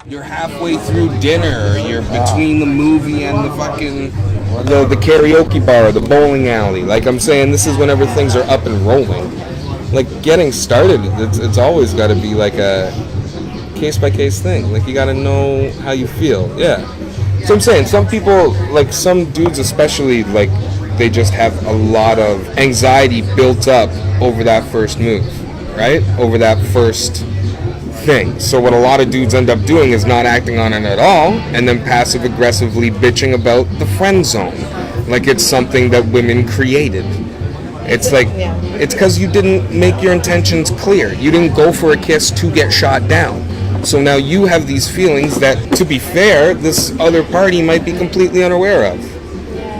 you're halfway through dinner, or you're between the movie and the fucking the karaoke bar, the bowling alley. Like I'm saying, this is whenever things are up and rolling. Like getting started, it's always got to be like a case by case thing. Like you got to know how you feel. Yeah. So I'm saying some people, like some dudes especially, like they just have a lot of anxiety built up over that first move, right? Over that first thing. So what a lot of dudes end up doing is not acting on it at all, and then passive aggressively bitching about the friend zone, like it's something that women created. It's like, it's because you didn't make your intentions clear. You didn't go for a kiss to get shot down. So now you have these feelings that, to be fair, this other party might be completely unaware of.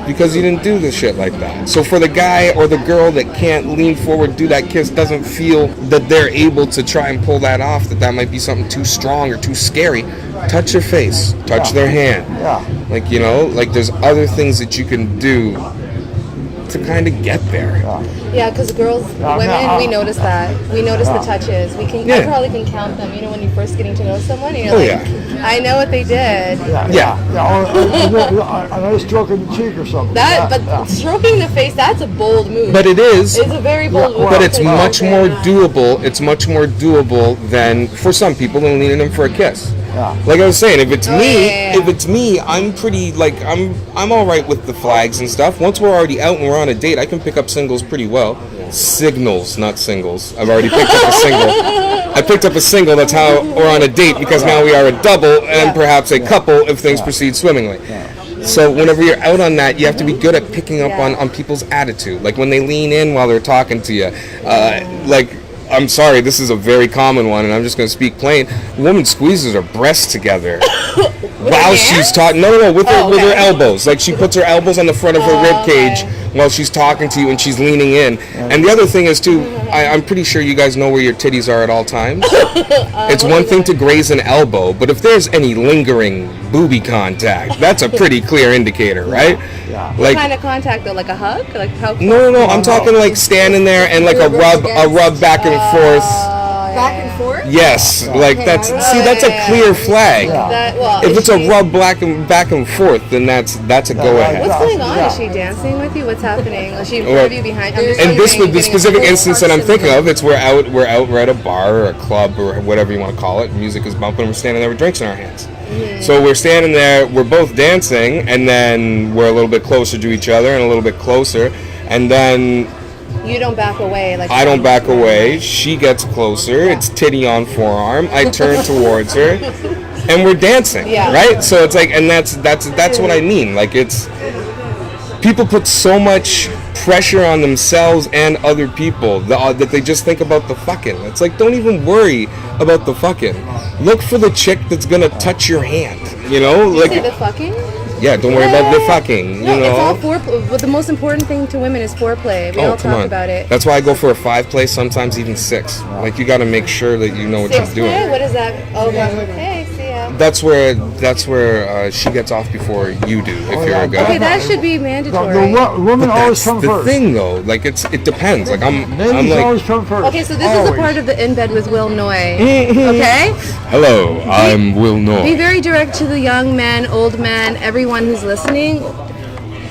Because you didn't do the shit like that. So for the guy or the girl that can't lean forward, do that kiss, doesn't feel that they're able to try and pull that off, that might be something too strong or too scary, touch their face, touch their hand. Like, you know, like there's other things that you can do to kind of get there. Yeah, because girls, women, we notice that. We notice the touches. We can, I probably can count them. You know, when you're first getting to know someone, and you're I know what they did. Or a nice stroke in the cheek or something. But stroking the face, that's a bold move. But it is. It's a very bold move. But it's much more doable. It's much more doable than, for some people, than leaning them for a kiss. Like I was saying, if it's me, I'm pretty, like, I'm all right with the flags and stuff. Once we're already out and we're on a date, I can pick up singles pretty well. Signals, not singles. I've already picked up a single. I picked up a single, that's how we're on a date, because now we are a double and perhaps a couple if things proceed swimmingly. So whenever you're out on that, you have to be good at picking up on people's attitude. Like when they lean in while they're talking to you. Like, I'm sorry, this is a very common one, and I'm just going to speak plain. A woman squeezes her breasts together while she's talking. No, with her elbows. Like she puts her elbows on the front of her rib cage while she's talking to you, and she's leaning in. And the other thing is too, I'm pretty sure you guys know where your titties are at all times. It's one thing to graze an elbow, but if there's any lingering booby contact, that's a pretty clear indicator, right? Like, what kind of contact though? Like a hug? Like how? No. I'm talking like standing there and like a rub back and forth. Back and forth? Yes, like that's a clear flag. If it's a rub back and forth, then that's a go ahead. What's going on? Is she dancing with you? What's happening? Is she in front of you, behind you? And this with the specific instance that I'm thinking of, it's we're at a bar or a club or whatever you want to call it. Music is bumping. We're standing there with drinks in our hands. So we're standing there. We're both dancing, and then we're a little bit closer to each other and a little bit closer, and then. You don't back away. Like I don't back away. She gets closer. It's titty on forearm. I turn towards her, and we're dancing. Right. So it's like, and that's what I mean. Like it's people put so much pressure on themselves and other people that they just think about the fucking. It's like, don't even worry about the fucking. Look for the chick that's gonna touch your hand. You know, like the fucking. Yeah, don't worry about the fucking. No, it's all foreplay. But the most important thing to women is foreplay. We all talk about it. That's why I go for a 5 play, sometimes even 6. Like you got to make sure that you know what you're doing. 6 play? What is that? Oh, hey, see ya. That's where she gets off before you do. If you're a guy. Okay, that should be mandatory. The women always come first. The thing though, like it depends. Like I'm like. Always come first. Okay, so this is a part of the In Bed with Will Noye. Okay. Hello, I'm Will Noye. Be very direct to the young men, old men, everyone who's listening.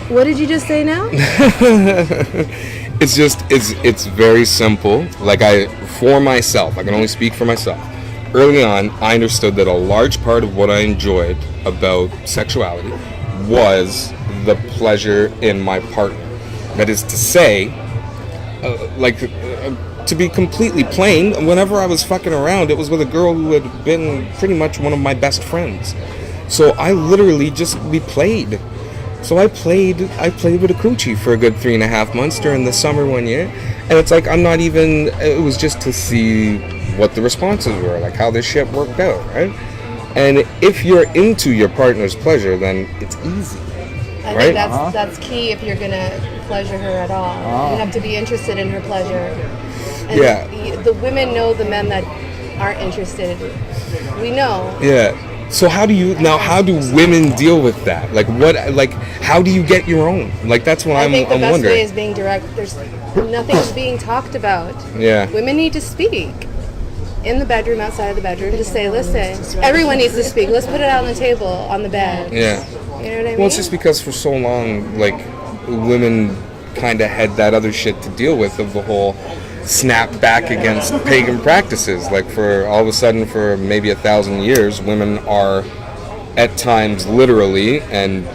What did you just say now? It's very simple. Like for myself, I can only speak for myself. Early on, I understood that a large part of what I enjoyed about sexuality was the pleasure in my partner. That is to say, to be completely plain, whenever I was fucking around, it was with a girl who had been pretty much one of my best friends. So I literally we played. So I played with a coochie for a good 3.5 months during the summer one year. And it's like, it was just to see what the responses were, like how this shit worked out, right? And if you're into your partner's pleasure, then it's easy. I think that's key if you're gonna pleasure her at all. You have to be interested in her pleasure. And the women know the men that aren't interested. We know. Yeah. So how do women deal with that? Like how do you get your own? Like that's what I'm wondering. I think the best way is being direct. There's nothing's being talked about. Yeah. Women need to speak. in the bedroom, outside of the bedroom, to say, listen, everyone needs to speak. Let's put it out on the table, on the bed. Yeah. You know what I mean? Well, it's just because for so long, like, women kind of had that other shit to deal with of the whole snap back against pagan practices. Like, for all of a sudden, for maybe 1,000 years, women are at times literally and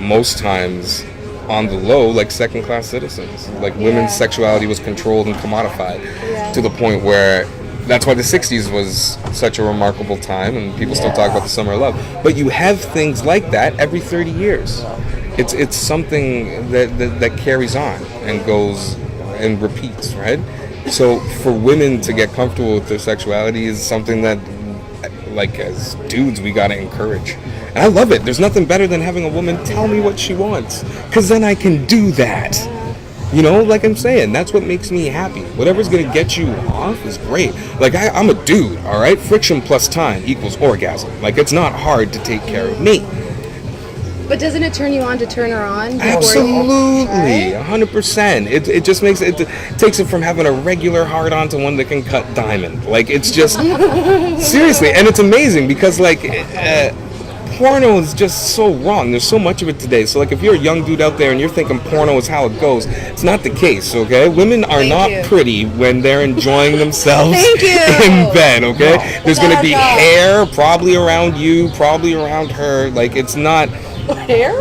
most times on the low, like second-class citizens. Like, women's sexuality was controlled and commodified to the point where that's why the 60s was such a remarkable time, and people still talk about the summer of love. But you have things like that every 30 years. It's something that carries on and goes and repeats, right? So for women to get comfortable with their sexuality is something that, like, as dudes, we gotta encourage. And I love it. There's nothing better than having a woman tell me what she wants, because then I can do that. You know, like I'm saying, that's what makes me happy. Whatever's gonna get you off is great. Like, I'm a dude, all right? Friction plus time equals orgasm. Like, it's not hard to take care of me. But doesn't it turn you on to turn her on? Absolutely, 100%. It just makes it takes it from having a regular hard-on to one that can cut diamond. Like, it's just seriously, and it's amazing because, like, porno is just so wrong. There's so much of it today. So, like, if you're a young dude out there and you're thinking porno is how it goes, it's not the case. Okay, women are not pretty when they're enjoying themselves in bed. Okay, there's gonna be hair probably around you, probably around her. Like, it's not. Hair?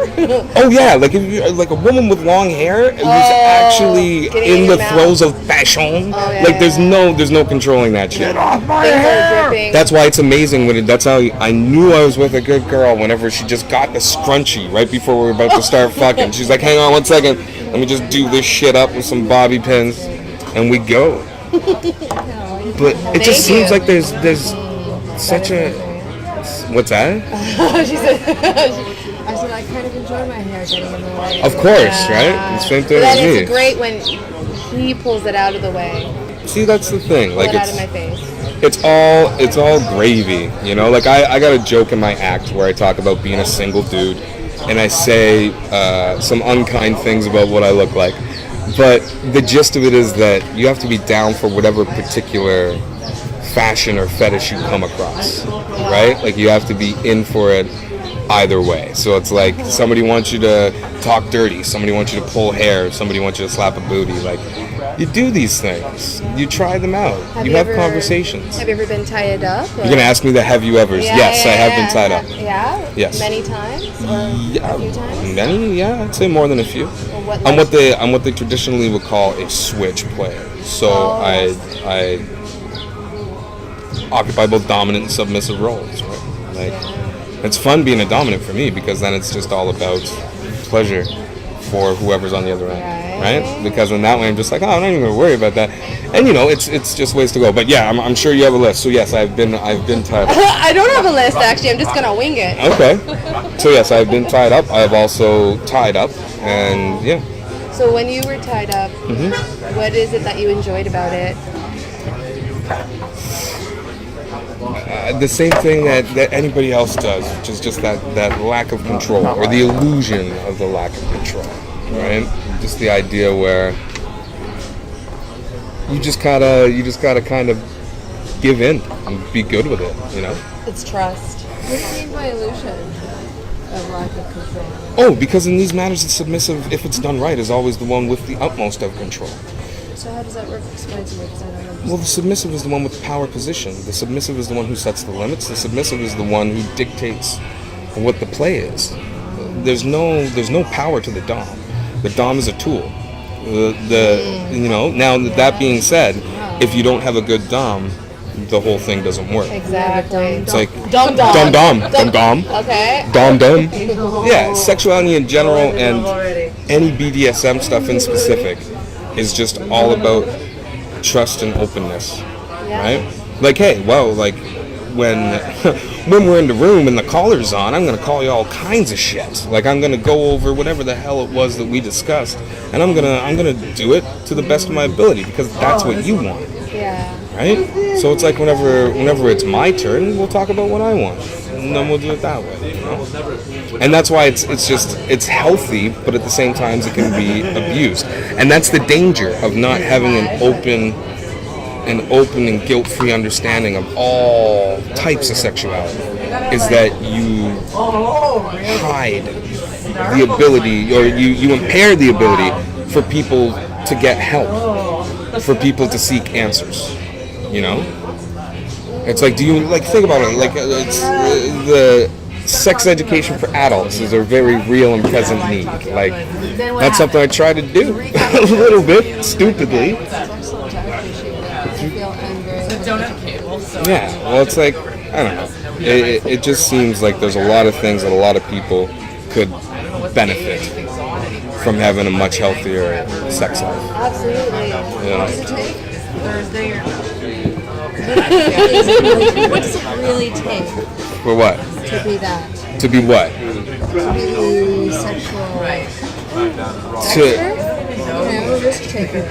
Oh yeah, like if you like a woman with long hair who's actually in the throes of fashion. Like there's no controlling that shit. Get off my hair! That's why it's amazing when that's how I knew I was with a good girl whenever she just got the scrunchie right before we were about to start fucking. She's like, hang on 1 second, let me just do this shit up with some bobby pins, and we go. But it just seems like there's such a what's that? She said. I said I kind of enjoy my hair getting in the way. Of course, right? The same thing as me. It's great when he pulls it out of the way. See, that's the thing. Like, it's out of my face. It's all gravy, you know. Like I got a joke in my act where I talk about being a single dude, and I say some unkind things about what I look like. But the gist of it is that you have to be down for whatever particular fashion or fetish you come across, right? Like, you have to be in for it either way. So it's like somebody wants you to talk dirty, somebody wants you to pull hair, somebody wants you to slap a booty. Like, you do these things, you try them out, you have conversations. Have you ever been tied up? You're gonna ask me the have you ever's? Yes, I have been tied up. Yeah? Yes. Many times? Or a few times? Many, yeah, I'd say more than a few. Well, I'm what they traditionally would call a switch player. So I occupy both dominant and submissive roles, right? Like, it's fun being a dominant for me because then it's just all about pleasure for whoever's on the other end, right? Because in that way I'm just like, oh, I'm not even gonna worry about that. And you know, it's just ways to go. But yeah, I'm sure you have a list. So yes, I've been tied up. I don't have a list actually. I'm just gonna wing it. Okay. So yes, I've been tied up. I've also tied up, and yeah. So when you were tied up, what is it that you enjoyed about it? The same thing that anybody else does, which is just that lack of control, or the illusion of the lack of control, right? Just the idea where you just gotta kind of give in and be good with it, you know? It's trust. What do you mean by illusion of lack of control? Oh, because in these matters, the submissive, if it's done right, is always the one with the utmost of control. So how does that work? Explain to me, because I don't understand. Well, the submissive is the one with the power position. The submissive is the one who sets the limits. The submissive is the one who dictates what the play is. There's no power to the dom. The dom is a tool. Now that being said, if you don't have a good dom, the whole thing doesn't work. Exactly. It's like dom. Okay. Dom. Yeah, sexuality in general and any BDSM stuff in specific is just all about trust and openness, right? Like, hey, well, like when we're in the room and the collar's on, I'm gonna call you all kinds of shit. Like, I'm gonna go over whatever the hell it was that we discussed, and I'm gonna do it to the best of my ability because that's what you want. Yeah. Right? So it's like whenever it's my turn, we'll talk about what I want, and then we'll do it that way, you know? And that's why it's healthy, but at the same time it can be abused. And that's the danger of not having an open an open and guilt-free understanding of all types of sexuality is that you hide the ability, or you impair the ability for people to get help, for people to seek answers. You know, it's like, do you like think about it? Like, it's the sex education for adults is a very real and present need. Like, that's something I try to do a little bit stupidly. Yeah, well, it's like, I don't know. It just seems like there's a lot of things that a lot of people could benefit from having a much healthier sex life. Absolutely. Yeah. What does it really take For what? to be that? To be what? To be sexual. To Risk taker.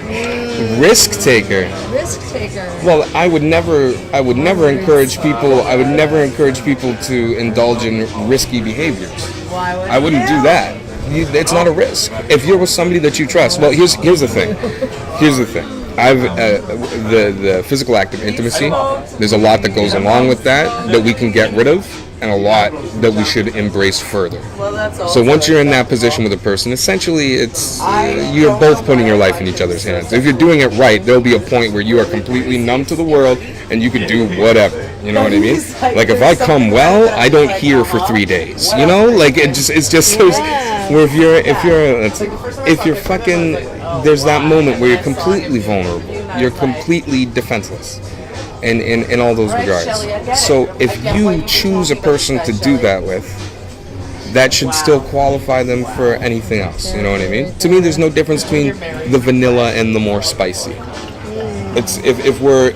risk taker. Risk taker. Well, I would never encourage people. I would never encourage people to indulge in risky behaviors. I wouldn't do that. It's not a risk. If you're with somebody that you trust. Well, here's the thing. I've the physical act of intimacy. There's a lot that goes along with that we can get rid of, and a lot that we should embrace further. So once you're in that position with a person, essentially it's you're both putting your life in each other's hands. If you're doing it right, there'll be a point where you are completely numb to the world and you can do whatever. You know what I mean? Like, if I come well, I don't hear for 3 days. You know, like it's just so. Where if you're fucking, there's that moment where you're completely vulnerable. You're completely defenseless. In all those regards. So if you choose a person to do that with, that should still qualify them for anything else. You know what I mean? To me, there's no difference between the vanilla and the more spicy. It's if we're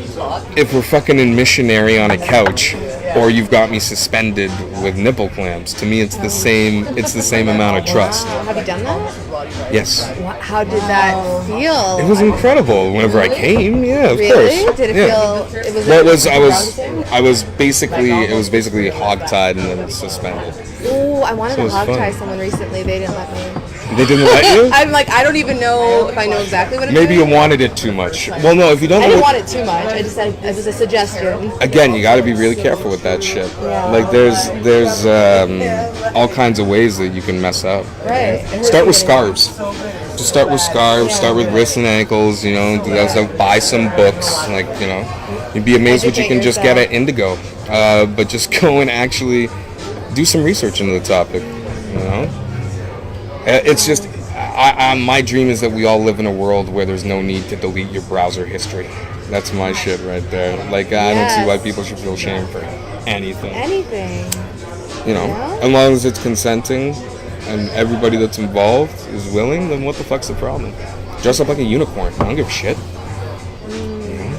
fucking in missionary on a couch, or you've got me suspended with nipple clamps. To me, it's the same amount of trust. Have you done that? Yes. How did that feel? It was incredible. Whenever I came, yeah, of Really? course. Did it feel? It was. Well, I was basically hogtied and then suspended. Ooh, I wanted So to it was hog tie fun. someone recently. They didn't let me. They didn't let you? I'm like, I don't even know if I know exactly what I'm Maybe you doing. wanted it too much. Well, no, if you don't I know, didn't want it too much. I just said it was a suggestion. again, you got to be really careful with that shit. Like, there's all kinds of ways that you can mess up. Right. Start with scarves. Just start with scarves. Start with wrists and ankles. You know, do that stuff. Buy some books. Like, you know, you'd be amazed what you can just get at Indigo. But just go and actually do some research into the topic. You know, it's just. My dream is that we all live in a world where there's no need to delete your browser history. That's my shit right there. Like, I don't see why people should feel shame for anything. Anything. You know, as long as it's consenting and everybody that's involved is willing, then what the fuck's the problem? Dress up like a unicorn. I don't give a shit.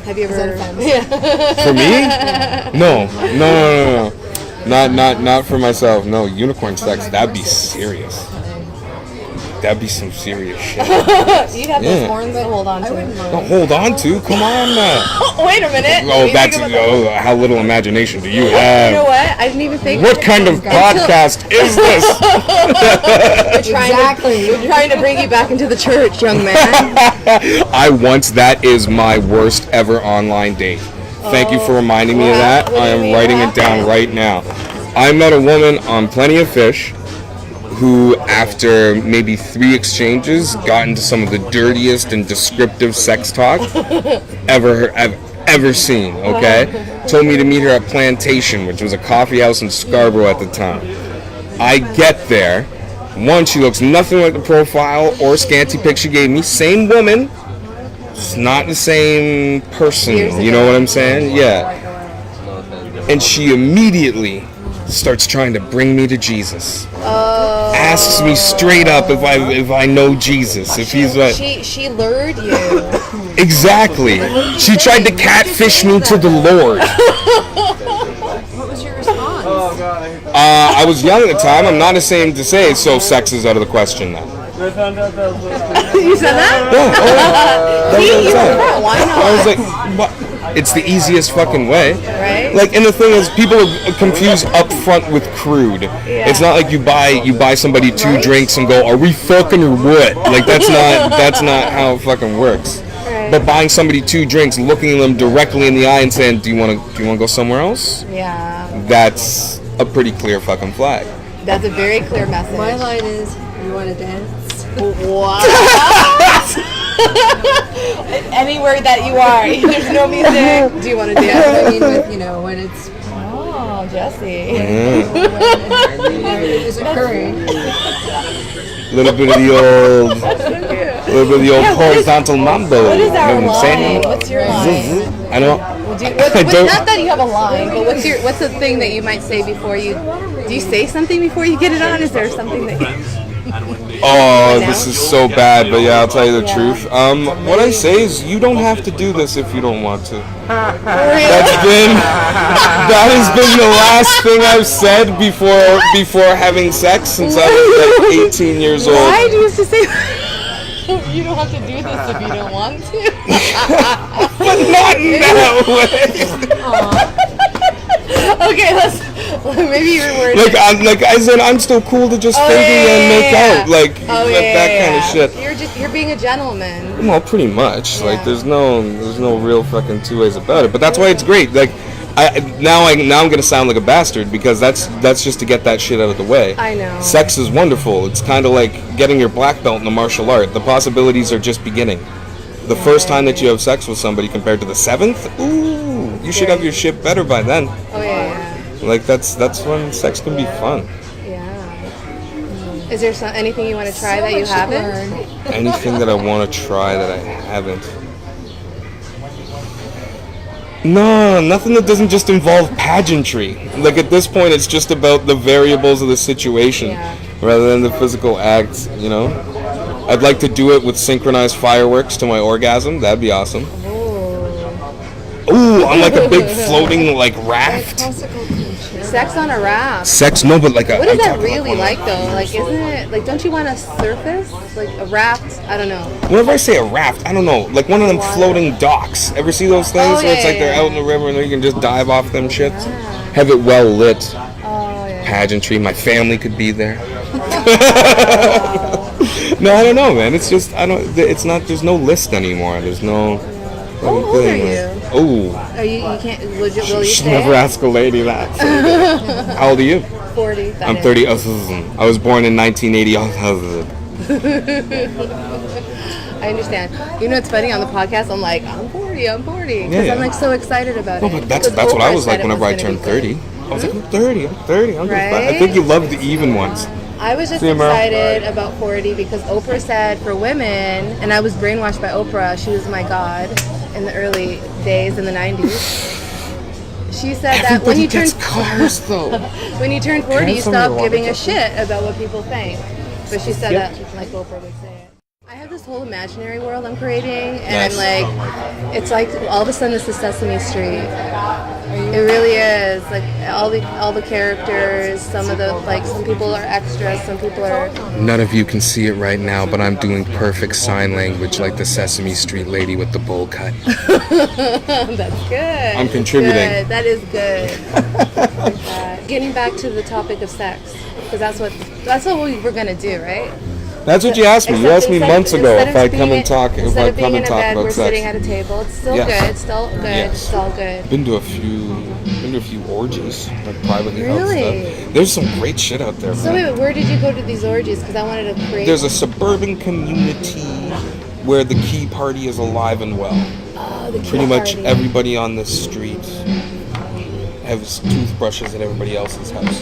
Have you ever? For me? No. Not for myself. No, unicorn sex. That'd be serious. That'd be some serious shit. You'd have those horns to hold on to. Don't hold on to. Come on, man. Wait a minute. Oh, how little imagination do you have? You know what? I didn't even think. What kind of podcast is this? We're trying to bring you back into the church, young man. That is my worst ever online date. Thank you for reminding me of that. I am writing it down right now. I met a woman on Plenty of Fish who, after maybe 3 exchanges, got into some of the dirtiest and descriptive sex talk I've ever seen, okay? Told me to meet her at Plantation, which was a coffee house in Scarborough at the time. I get there. One, she looks nothing like the profile or scanty pic she gave me. Same woman, it's not the same person, you know what I'm saying? Yeah. And she immediately starts trying to bring me to Jesus. Asks me straight up if I know Jesus. If he's like, she lured you. Exactly. She tried to catfish me to the Lord. What was your response? I was young at the time. I'm not ashamed to say, so sex is out of the question now. You said that? Yeah. You said that. Why not? I was like, what? It's the easiest fucking way. Right? Like, and the thing is, people confuse upfront with crude. Yeah. It's not like you buy somebody 2 drinks and go, are we fucking or what? Like, that's not how it fucking works. Right. But buying somebody 2 drinks, looking them directly in the eye and saying, do you want to go somewhere else? Yeah. That's a pretty clear fucking flag. That's a very clear message. My line is, you want to dance? What? Anywhere that you are, there's no music. Do you want to dance? I mean, with, when it's Oh, Jesse. Mm. when it is occurring. Little bit of the old horizontal mambo. What is You know our what I'm saying? line? What's your line? I don't. Not that you have a line, but what's the thing that you might say before you? Do you say something before you get it on? Is there something that you? Oh, this is so bad, but yeah, I'll tell you the truth. What I say is, you don't have to do this if you don't want to. That has been the last thing I've said before having sex since I was like 18 years old. Why do you have to say? You don't have to do this if you don't want to. But not in that way. Okay, maybe you reword it. I said, I'm still cool to just figure and make out, that kind of shit. You're being a gentleman. Well, pretty much. Yeah. Like, there's no real fucking 2 ways about it. But that's why it's great. Like, now I'm gonna sound like a bastard because that's just to get that shit out of the way. I know. Sex is wonderful. It's kind of like getting your black belt in a martial art. The possibilities are just beginning. The first time that you have sex with somebody compared to the 7th, ooh, you should have your shit better by then. Oh yeah. Like that's when sex can be fun. Yeah. Is there anything you want to try that you haven't? Anything that I want to try that I haven't. No, nothing that doesn't just involve pageantry. Like at this point, it's just about the variables of the situation rather than the physical act, I'd like to do it with synchronized fireworks to my orgasm. That'd be awesome. Ooh, on like a big floating raft. Sex on a raft. Sex, no, but like a. What is that really like though? Like, isn't it like? Don't you want to surface like a raft? I don't know. Whenever I say a raft, I don't know, like one of them floating docks. Ever see those things where it's like they're out in the river and you can just dive off them shits? Have it well lit. Pageantry. My family could be there. No, I don't know, man. It's just It's not. The's no list anymore. There's no. How old are you? Oh. Are you can't. Will you say never it? ask a lady that. How old are you? 40. I'm 30. I was born in 1980. I understand. It's funny on the podcast. I'm like, I'm 40 because I'm like so excited about it. No, but that's what I was like whenever I turned 30. I was like, I'm 30. I think you love the even ones. I was just excited about 40 because Oprah said for women, and I was brainwashed by Oprah. She was my god in the early days in the 90s. She said that when you turn cars though. when you turn 40, you stop giving a shit about what people think. But she said that like Oprah would say it. I have this whole imaginary world I'm creating, and I'm like, it's like all of a sudden it's the Sesame Street. It really is. Like all the characters. Some of the some people are extras. Some people are. None of you can see it right now, but I'm doing perfect sign language like the Sesame Street lady with the bowl cut. That's good. I'm contributing. Good. That is good. Getting back to the topic of sex, because that's what we were gonna do, right? That's what you asked me. You asked me months ago if I'd come and talk. If I'd come and talk bed, about we're sex. sitting at a table. It's still good. It's still good. Yes. It's all good. Been to a few orgies, like privately held Really? stuff. There's some great shit out there. So man. wait, where did you go to these orgies? Because I wanted to create. There's a suburban community where the key party is alive and well. Oh, the key Pretty much party. everybody on the street has toothbrushes at everybody else's house,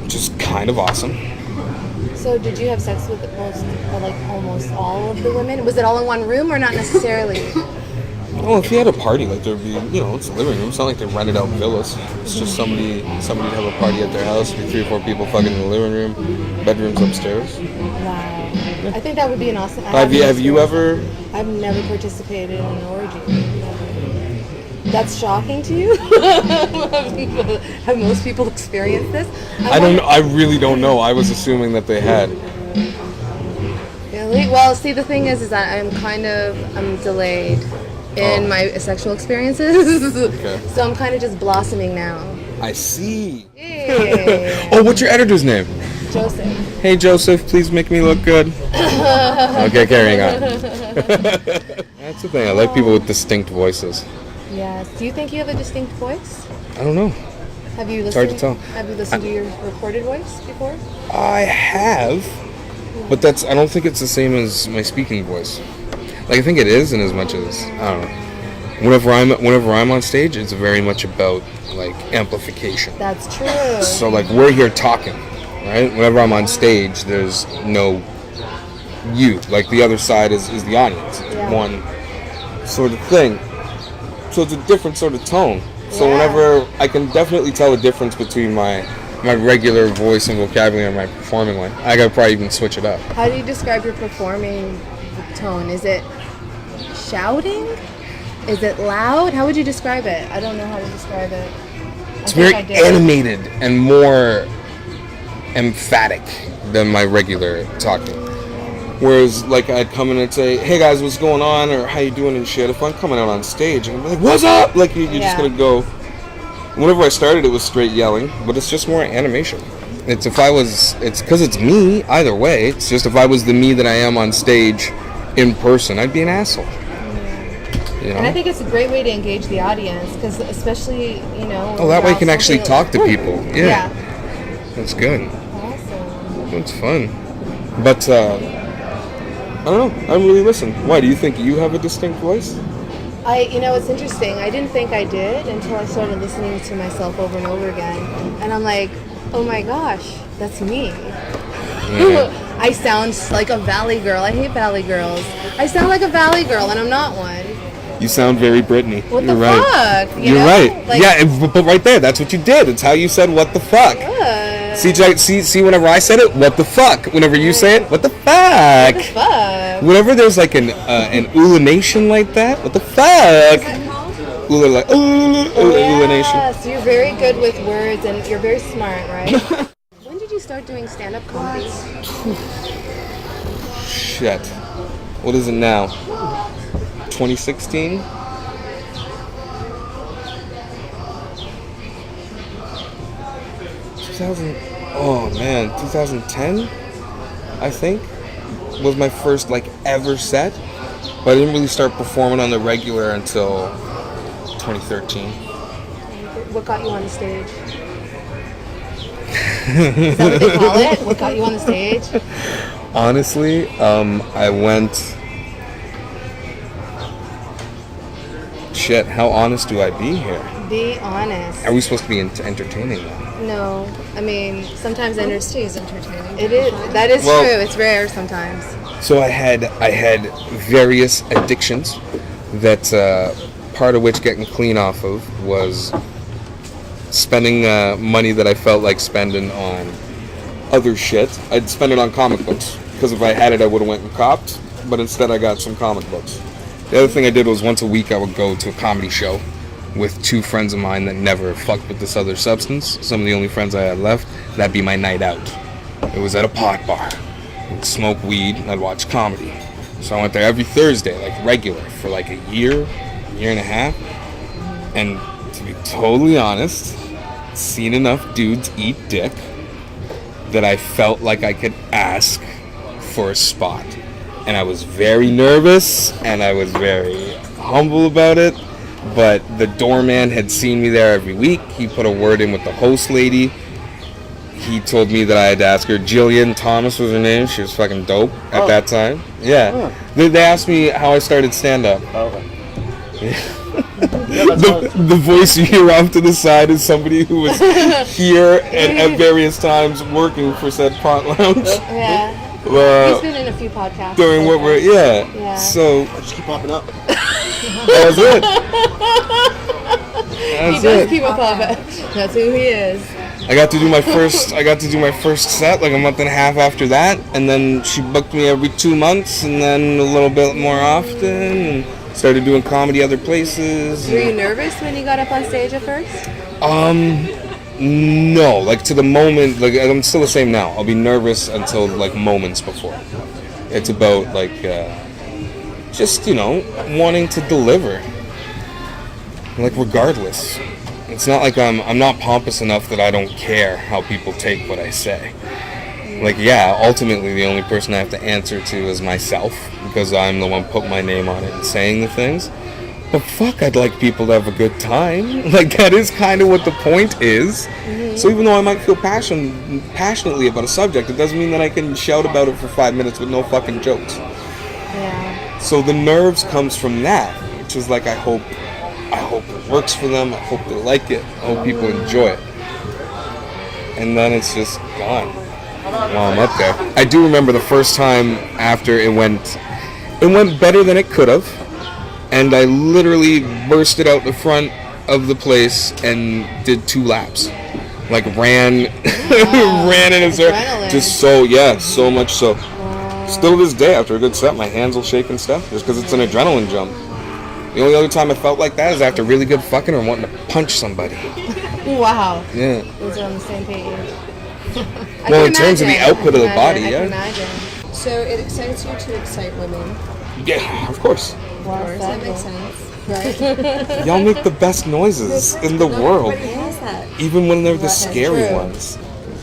which is kind of awesome. So did you have sex with almost all of the women? Was it all in one room or not necessarily? Well, if you had a party, like there'd be, it's a living room. It's not like they rented out villas. It's just somebody'd have a party at their house. Be 3 or 4 people fucking in the living room, bedrooms upstairs. Wow. I think that would be an awesome. Have you ever? I've never participated in an orgy. Never. That's shocking to you? Have most people experienced this? I really don't know. I was assuming that they had. Really? Well, see, the thing is that I'm delayed in my sexual experiences. Okay. So I'm kind of just blossoming now. I see. Yay. Oh, what's your editor's name? Joseph. Hey, Joseph, please make me look good. Okay, carrying on. That's the thing. I like people with distinct voices. Yes. Do you think you have a distinct voice? I don't know. Have you It's hard listened? to tell. Have you listened to your recorded voice before? I have, but I don't think it's the same as my speaking voice. Like, I think it is, in as much as I don't know. Whenever I'm on stage, it's very much about like amplification. That's true. So like we're here talking, right? Whenever I'm on stage, there's no you. Like the other side is the audience. It's one sort of thing. So it's a different sort of tone. So whenever I can definitely tell the difference between my regular voice and vocabulary and my performing one, I gotta probably even switch it up. How do you describe your performing tone? Is it shouting? Is it loud? How would you describe it? I don't know how to describe it. It's very animated and more emphatic than my regular talking. Whereas, like, I'd come in and say, "Hey guys, what's going on?" or "How you doing?" and shit. If I'm coming out on stage, I'm like, "What's up?" Like, you're just gonna go. Whenever I started, it was straight yelling, but it's just more animation. It's because it's me. Either way, it's just if I was the me that I am on stage, in person, I'd be an asshole. You know? And I think it's a great way to engage the audience, because especially, you know... Oh, that way you can actually talk to people. Yeah. That's good. Awesome. It's fun. But, I don't know. I really listen. Why, do you think you have a distinct voice? It's interesting. I didn't think I did until I started listening to myself over and over again. And I'm like, oh my gosh, that's me. Mm-hmm. I sound like a valley girl. I hate valley girls. I sound like a valley girl, and I'm not one. You sound very Britney. What You're the right. fuck? You're right. Like, yeah, but right there, that's what you did. It's how you said "what the fuck." See, whenever I said it, "what the fuck." Whenever you say it, "what the fuck." What the fuck? Whenever there's like an ulination like that, "what the fuck." Ulination. So you're very good with words, and you're very smart, right? When did you start doing stand-up comedy? Shit. What is it now? 2016? Oh man, 2010, I think, was my first like ever set. But I didn't really start performing on the regular until 2013. What got you on the stage? Is that what they call it? What got you on the stage? Honestly, I went... Shit, how honest do I be here? Be honest. Are we supposed to be entertaining though? No. I mean, sometimes honesty is entertaining. It is. That is true. It's rare sometimes. So I had various addictions that part of which getting clean off of was spending money that I felt like spending on other shit. I'd spend it on comic books, because if I had it I would have went and copped, but instead I got some comic books. The other thing I did was once a week I would go to a comedy show with two friends of mine that never fucked with this other substance. Some of the only friends I had left. That'd be my night out. It was at a pot bar. I'd smoke weed and I'd watch comedy. So I went there every Thursday, like regular, for like a year and a half. And to be totally honest, seen enough dudes eat dick that I felt like I could ask for a spot. And I was very nervous and I was very humble about it. But the doorman had seen me there every week. He put a word in with the host lady. He told me that I had to ask her. Jillian Thomas was her name. She was fucking dope at that time. Yeah. They asked me how I started stand-up. The voice you hear off to the side is somebody who was here and at various times working for said pot lounge. Yeah. He's been in a few podcasts. During what we're so I just keep popping up. that was it. He does keep up on it. That's who he is. I got to do my first set like a month and a half after that, and then she booked me every 2 months, and then a little bit more often, and started doing comedy other places. Were you nervous when you got up on stage at first? No, like to the moment, like I'm still the same now. I'll be nervous until like moments before. It's about like just, wanting to deliver. Like regardless. It's not like I'm not pompous enough that I don't care how people take what I say. Like, yeah, ultimately the only person I have to answer to is myself, because I'm the one putting my name on it and saying the things. But fuck, I'd like people to have a good time. Like, that is kind of what the point is. Mm-hmm. So even though I might feel passionately about a subject, it doesn't mean that I can shout about it for 5 minutes with no fucking jokes. Yeah. So the nerves comes from that, which is like, I hope it works for them. I hope they like it. I hope people enjoy it. And then it's just gone while I'm up there. I do remember the first time after it went better than it could have. And I literally bursted out the front of the place and did 2 laps. Like ran in a circle. Just so much so. Still to this day, after a good set, my hands will shake and stuff, just because it's an adrenaline jump. The only other time I felt like that is after really good fucking or wanting to punch somebody. Wow. Yeah. Those are on the same page. Well, in terms of the output of the body, yeah. I can imagine. So it excites you to excite women. Yeah, of course. Wow, That makes sense, right? Y'all make the best noises in the world, Everybody has that. even when they're the scary True. ones.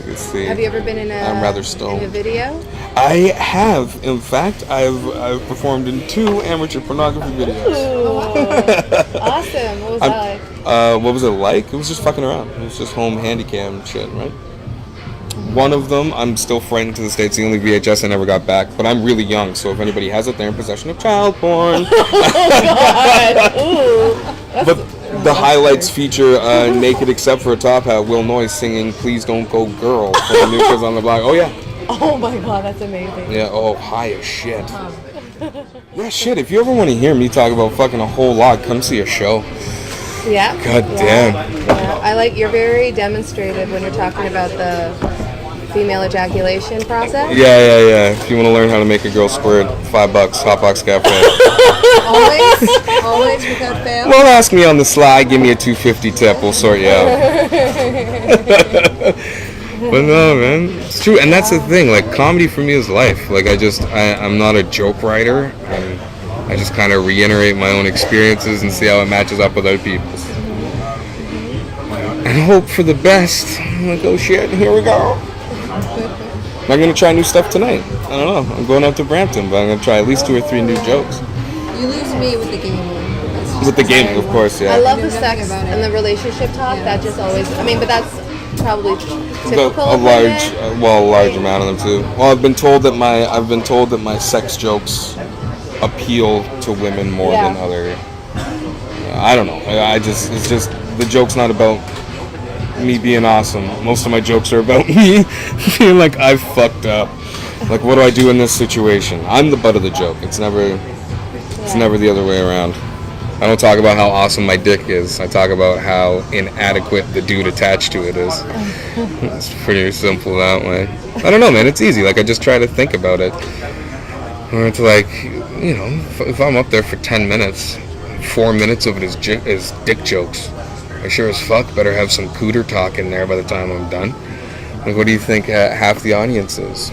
You see, Have you ever been in I'm rather in stoned. a video? I have, in fact, I've performed in 2 amateur pornography videos. Ooh. Awesome. What was that like? What was it like? It was just fucking around. It was just home handycam shit, right? One of them, I'm still frightened to this day. It's the only VHS I never got back. But I'm really young, so if anybody has it, they're in possession of child porn. But the highlights feature naked except for a top hat, Will Noye singing "Please Don't Go Girl" from the New Kids on the Block. Oh yeah. Oh my god, that's amazing. Yeah. Oh, high as shit. Yeah, shit. If you ever want to hear me talk about fucking a whole lot, come see a show. Yeah. God damn. Yeah. I like you're very demonstrative when you're talking about the female ejaculation process. Yeah. If you want to learn how to make a girl squirt, $5, Hotbox Cafe. Always without fail. Well, ask me on the sly. Give me a $2.50 tip. We'll sort you out. But no, man, it's true, and that's the thing. Like, comedy for me is life. Like, I'm not a joke writer. I just kind of reiterate my own experiences and see how it matches up with other people's, and hope for the best. I'm like, oh shit, here we go. I'm gonna try new stuff tonight. I don't know. I'm going out to Brampton, but I'm gonna try at least 2 or 3 new jokes. You lose me with the gaming. With the gaming, of course, yeah. I love I know the nothing sex about it. and the relationship talk. Yeah. That just always. I mean, but that's probably typical. A of large, women. a large amount of them too. Well, I've been told that my sex jokes appeal to women more than other. I don't know. It's just the joke's not about me being awesome. Most of my jokes are about me feeling like I've fucked up. Like, what do I do in this situation? I'm the butt of the joke. It's never the other way around. I don't talk about how awesome my dick is. I talk about how inadequate the dude attached to it is. It's pretty simple that way. I don't know, man. It's easy. Like, I just try to think about it. Or it's like, you know, if I'm up there for 10 minutes, 4 minutes of it is dick jokes. I sure as fuck better have some cooter talk in there by the time I'm done. Like, what do you think half the audience is?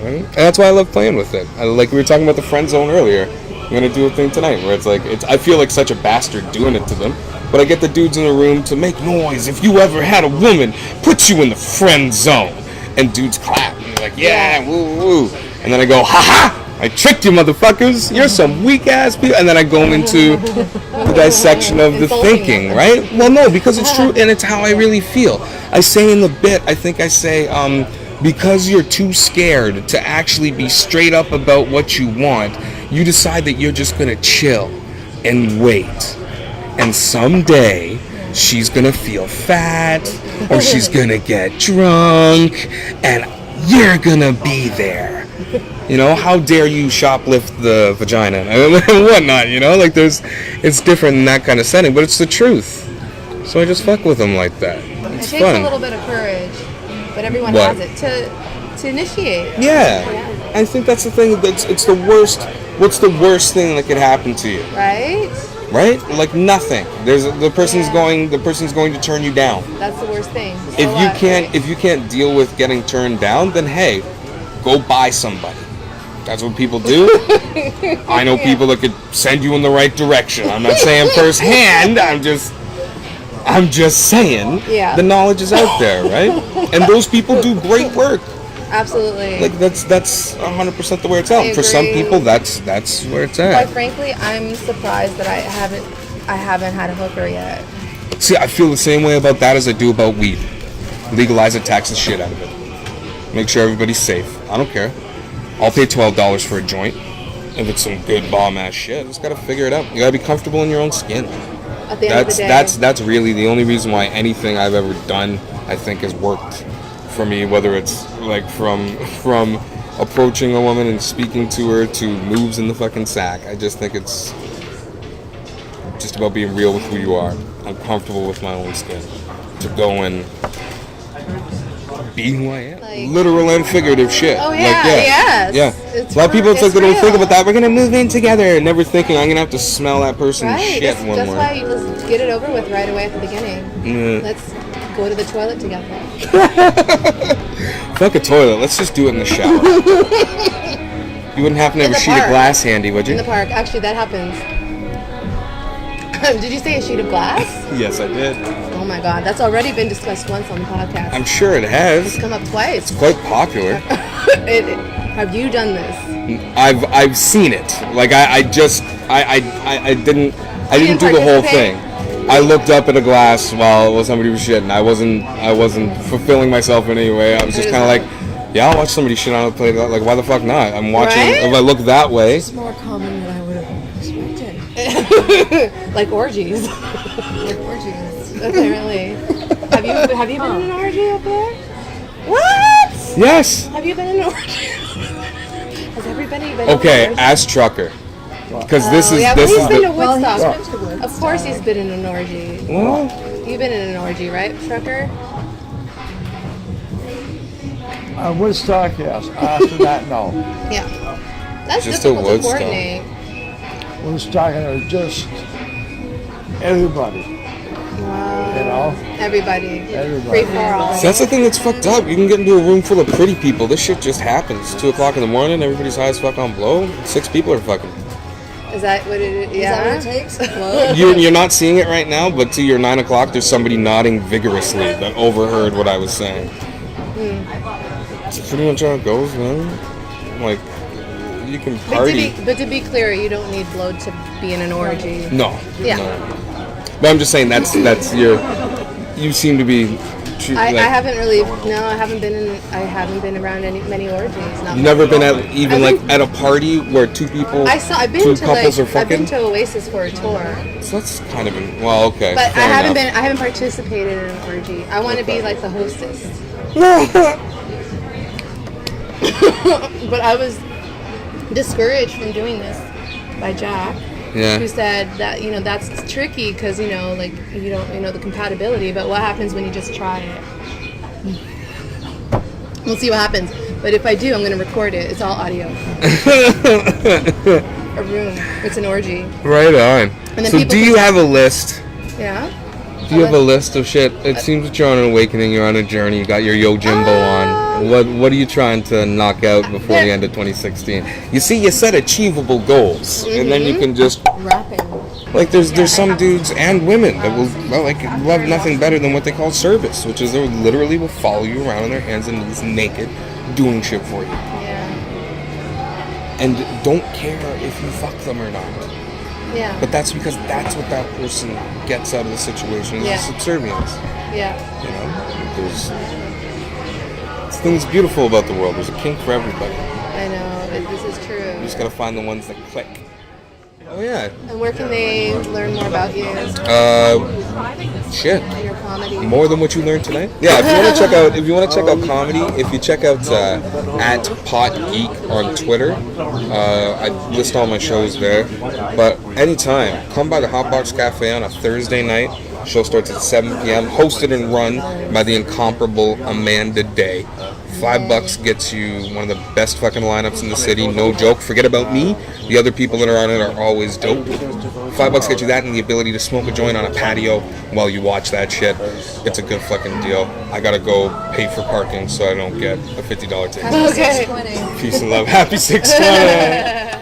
Right? And that's why I love playing with it. Like we were talking about the friend zone earlier. I'm gonna do a thing tonight where it's like I feel like such a bastard doing it to them, but I get the dudes in the room to make noise. If you ever had a woman put you in the friend zone, and dudes clap and they're like, yeah, woo woo, and then I go, ha ha, I tricked you, motherfuckers. You're some weak ass people, and then I go into the dissection of the thinking, right? Well, no, because it's true and it's how I really feel. I say in the bit, I think I say, because you're too scared to actually be straight up about what you want, you decide that you're just gonna chill and wait. And someday, she's gonna feel fat, or she's gonna get drunk, and you're gonna be there. You know, how dare you shoplift the vagina and whatnot, you know? Like, it's different in that kind of setting, but it's the truth. So I just fuck with them like that. It's It takes fun. a little bit of courage, but everyone What? has it to initiate. Yeah. I think that's the thing. It's the worst. What's the worst thing that could happen to you? Right? Right? Like nothing. The person's going to turn you down. That's the worst thing. So If you can't deal with getting turned down, then hey, go buy somebody. That's what people do. I know people that could send you in the right direction. I'm not saying firsthand. I'm just saying Yeah. the knowledge is out there, right? And those people do great work. Absolutely. Like that's 100% the way it's I at. For some agree. people, that's where it's Quite at. frankly, I'm surprised that I haven't had a hooker yet. See, I feel the same way about that as I do about weed. Legalize it, tax the shit out of it. Make sure everybody's safe. I don't care. I'll pay $12 for a joint if it's some good bomb ass shit. Just gotta figure it out. You gotta be comfortable in your own skin. At the end of the day, That's really the only reason why anything I've ever done, I think, has worked for me. Whether it's like from approaching a woman and speaking to her to moves in the fucking sack. I just think it's just about being real with who you are. I'm comfortable with my own skin to go and be who I am. Like- Literal and figurative shit. Oh, Like, yeah, yes. Yeah. It's A lot of people, it's like they don't think real. about that. We're gonna move in together, never thinking I'm gonna have to smell that person's right. shit That's, one that's more. why you just get it over with right away at the beginning. Mm. Let's go to the toilet together. Fuck a toilet. Let's just do it in the shower. You wouldn't happen to have In a the sheet of park. glass handy, would In you? the park. Actually, that happens. Did you say a sheet of glass? Yes, I did. Oh my god, that's already been discussed once on the podcast. I'm sure it has. It's come up twice. Quite popular. Have you done this? I've seen it. Like I didn't didn't do the whole participate? thing. I looked up at a glass while somebody was shitting. I wasn't fulfilling myself in any way. I was just kind of like, yeah, I'll watch somebody shit on a plate. Like, why the fuck not? I'm watching. Right? If I look that way, It's more common than I would have expected. Like orgies. Like orgies. Apparently. Have you been in an orgy up there? What? yes. Have you been in an orgy? Has everybody been Okay, in an orgy? ask Trucker, because this is yeah, this well, is he's been to the. Well, Woodstock. he's been to Woodstock. Of course he's been in an orgy. Well, You've been in an orgy, right, Trucker? Woodstock, yes. After that, no. Yeah. That's Just a difficult to Woodstock. coordinate. Woodstock, and it was just everybody, Wow. you know? Everybody. Everybody. Free for all. See, that's the thing that's fucked up. You can get into a room full of pretty people. This shit just happens. 2:00 in the morning, everybody's high as fuck on blow. 6 people are fucking. Is that what it is? Is Yeah. that what it takes? Well, You're not seeing it right now, but to your 9:00, there's somebody nodding vigorously that overheard what I was saying. It's pretty much how it goes, man. Like, you can party. But to be clear, you don't need blow to be in an orgy. No. Yeah. No. But I'm just saying that's your. You seem to be. I haven't really. No, I haven't been around many orgies. Not You've never been at even I've like at a party where two people, I've been two to couples are I've been fucking. to Oasis for a tour, So that's kind of well, okay. but fair enough. I haven't participated in an orgy. I want to be like the hostess. But I was discouraged from doing this by Jack, Yeah. who said that that's tricky because like you don't the compatibility. But what happens when you just try it? We'll see what happens. But if I do, I'm going to record it. It's all audio. A room. It's an orgy. Right on. And then So people do you can- have a list? Yeah. Do you have a list of shit? It seems that you're on an awakening. You're on a journey. You got your Yo Jimbo on. What are you trying to knock out before the end of 2016? You see, you set achievable goals, and then you can just rapping. like there's some dudes and women that will love nothing better than what they call service, which is they literally will follow you around on their hands and knees naked, doing shit for you, Yeah. and don't care if you fuck them or not. Yeah. But that's because that's what that person gets out of the situation is Yeah. subservience. Yeah. You know, there's things beautiful about the world. There's a kink for everybody. I know. This is true. You just gotta find the ones that click. Oh yeah. And where can they learn more about you? Shit. Your comedy? More than what you learned tonight? Yeah, if you want to check out comedy, if you check out at Pot Geek on Twitter, I list all my shows there. But anytime, come by the Hotbox Cafe on a Thursday night. Show starts at 7 p.m. Hosted and run by the incomparable Amanda Day. $5 gets you one of the best fucking lineups in the city. No joke. Forget about me. The other people that are on it are always dope. $5 gets you that and the ability to smoke a joint on a patio while you watch that shit. It's a good fucking deal. I gotta go pay for parking so I don't get a $50 ticket. Okay. 620. Peace and love. Happy 620.